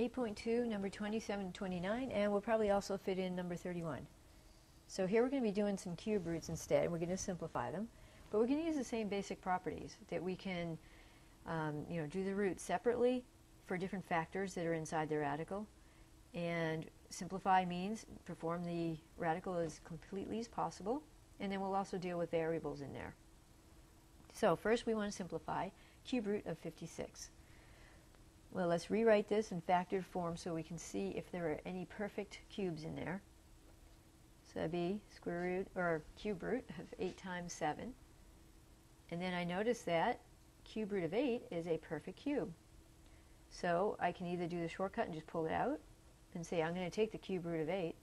8.2, number 27 and 29, and we'll probably also fit in number 31. So here we're going to be doing some cube roots instead. We're going to simplify them, but we're going to use the same basic properties that we can do the roots separately for different factors that are inside the radical. And simplify means perform the radical as completely as possible, and then we'll also deal with variables in there. So first we want to simplify cube root of 56. Well, let's rewrite this in factored form so we can see if there are any perfect cubes in there. So that'd be square root, or cube root of 8 times 7. And then I notice that cube root of 8 is a perfect cube. So I can either do the shortcut and just pull it out and say I'm going to take the cube root of 8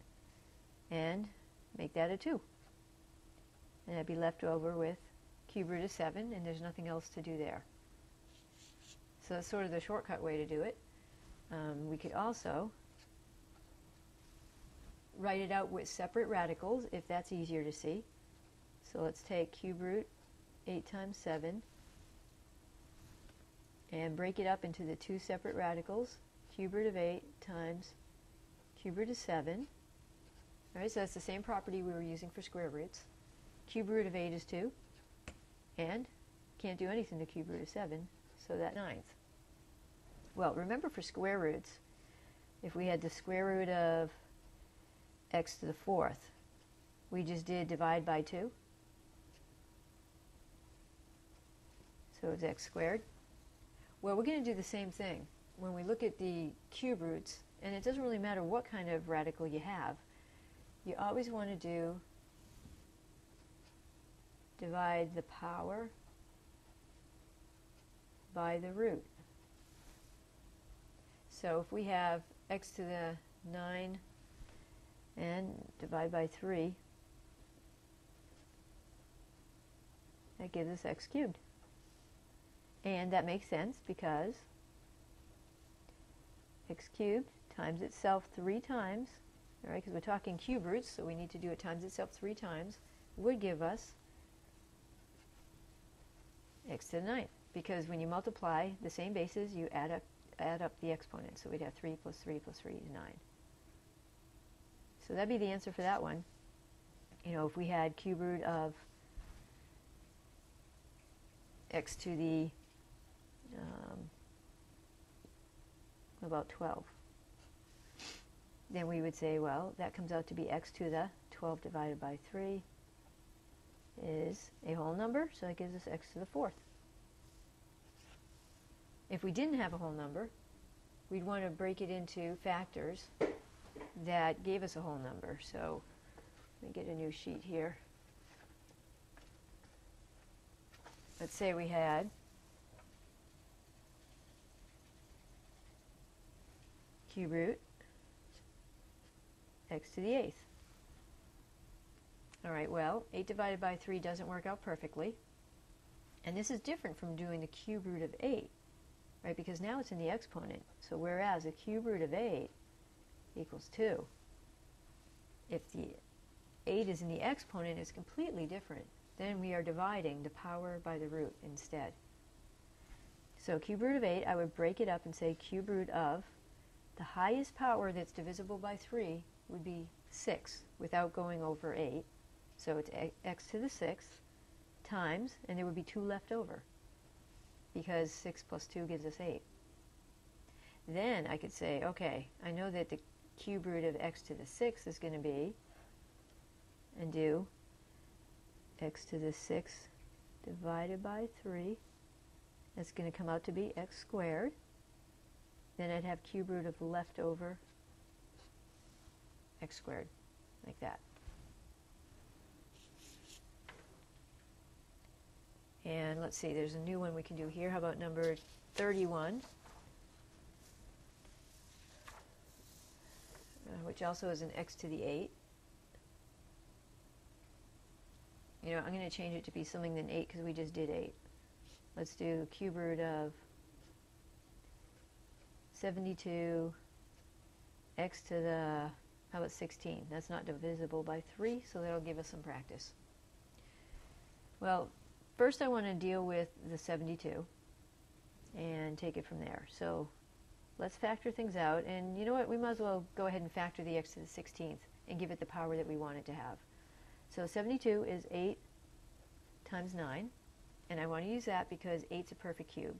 and make that a 2. And I'd be left over with cube root of 7, and there's nothing else to do there. So that's sort of the shortcut way to do it. We could also write it out with separate radicals if that's easier to see. So let's take cube root 8 times 7 and break it up into the two separate radicals, cube root of 8 times cube root of 7. All right, so that's the same property we were using for square roots. Cube root of 8 is 2, and can't do anything to cube root of 7, so that 9th. Well, remember for square roots, if we had the square root of x to the 4th, we just did divide by 2. So it's x squared. Well, we're going to do the same thing. When we look at the cube roots, and it doesn't really matter what kind of radical you have, you always want to do divide the power by the root. So if we have x to the 9 and divide by 3, that gives us x cubed. And that makes sense because x cubed times itself 3 times, all right, because we're talking cube roots, so we need to do it times itself 3 times, would give us x to the 9th. Because when you multiply the same bases, you add up the exponent. So we'd have 3 plus 3 plus 3 is 9. So that'd be the answer for that one. You know, if we had cube root of x to the about 12, then we would say, well, that comes out to be x to the 12 divided by 3 is a whole number, so that gives us x to the 4th. If we didn't have a whole number, we'd want to break it into factors that gave us a whole number. So let me get a new sheet here. Let's say we had cube root x to the 8th. All right, well, 8 divided by 3 doesn't work out perfectly. And this is different from doing the cube root of 8, right? Because now it's in the exponent. So whereas the cube root of 8 equals 2, if the 8 is in the exponent, it's completely different. Then we are dividing the power by the root instead. So cube root of 8, I would break it up and say cube root of the highest power that's divisible by 3 would be 6 without going over 8. So it's x to the 6th times, and there would be 2 left over because 6 plus 2 gives us 8. Then I could say, okay, I know that the cube root of x to the 6th is going to be, and do x to the 6th divided by 3. That's going to come out to be x squared. Then I'd have cube root of leftover x squared, like that. And let's see, there's a new one we can do here. How about number 31, which also is an x to the 8. You know, I'm going to change it to be something than 8 because we just did 8. Let's do cube root of 72 x to the, how about 16? That's not divisible by 3, so that'll give us some practice. Well, first I want to deal with the 72 and take it from there. So let's factor things out. And you know what? We might as well go ahead and factor the x to the 16th and give it the power that we want it to have. So 72 is 8 times 9. And I want to use that because 8's a perfect cube.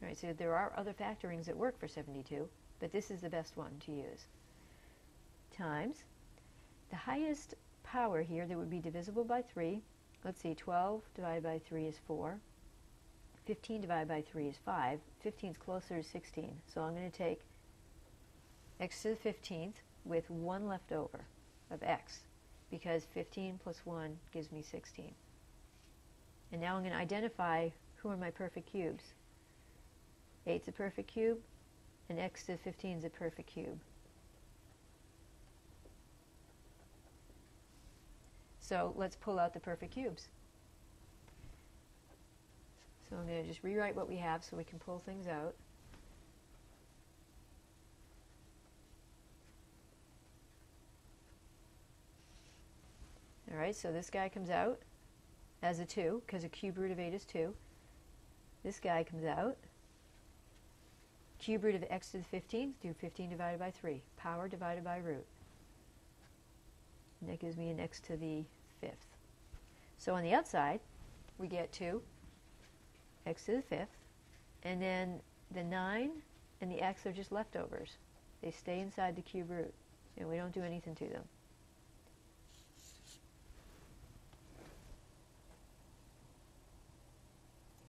All right, so there are other factorings that work for 72, but this is the best one to use. Times the highest power here that would be divisible by 3. Let's see, 12 divided by 3 is 4. 15 divided by 3 is 5. 15 is closer to 16. So I'm going to take x to the 15th with 1 left over of x, because 15 plus 1 gives me 16. And now I'm going to identify who are my perfect cubes. 8's a perfect cube, and x to the 15 is a perfect cube. So let's pull out the perfect cubes. So I'm going to just rewrite what we have so we can pull things out. All right, so this guy comes out as a 2, because a cube root of 8 is 2. This guy comes out. Cube root of x to the 15th, do 15 divided by 3. Power divided by root. And that gives me an x to the 5th. So on the outside, we get 2, x to the 5th, and then the 9 and the x are just leftovers. They stay inside the cube root, and we don't do anything to them.